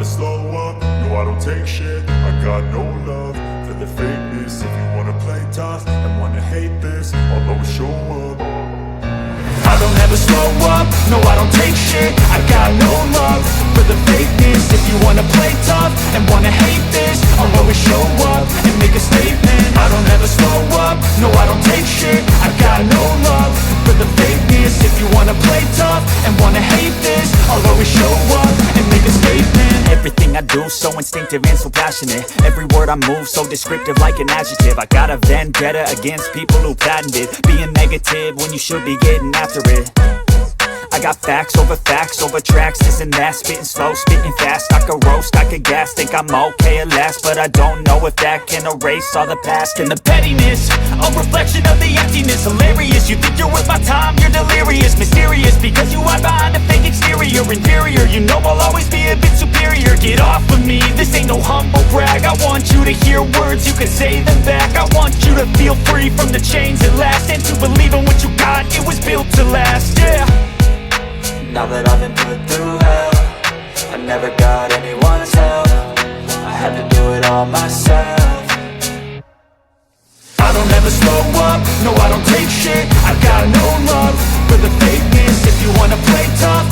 never slow up, no I don't take shit. I got no love for the fakeness. If you wanna play tough and wanna hate this, I'll always show up. I don't ever slow up, no I don't take shit. I got no love for the fakeness. If you wanna play tough and wanna hate this, I'll always show up and make a statement. I don't ever slow up, no I don't take shit. I got no love for the fakeness. If you wanna play tough and wanna hate this, I'll always show up and make a statement. Everything I do so instinctive and so passionate. Every word I move so descriptive like an adjective. I got a vendetta against people who patented being negative when you should be getting after it. I got facts over tracks, this and that. Spitting slow, spitting fast. I could roast, I could gas. Think I'm okay at last, but I don't know if that can erase all the past. And the pettiness, a reflection of the emptiness. Hilarious, you think you're worth my time, you're delirious. Mysterious, because you hide behind a fake exterior. Inferior, you know I'll always be a bit superior. Get off of me, this ain't no humble brag. I want you to hear words, you can say them back. I want you to feel free from the chains at last, and to believe in what you got, it was built to last, yeah. Now that I've been put through hell, I never got anyone's help. I had to do it all myself. I don't ever slow up, no I don't take shit. I got no love for the fakeness. If you wanna play tough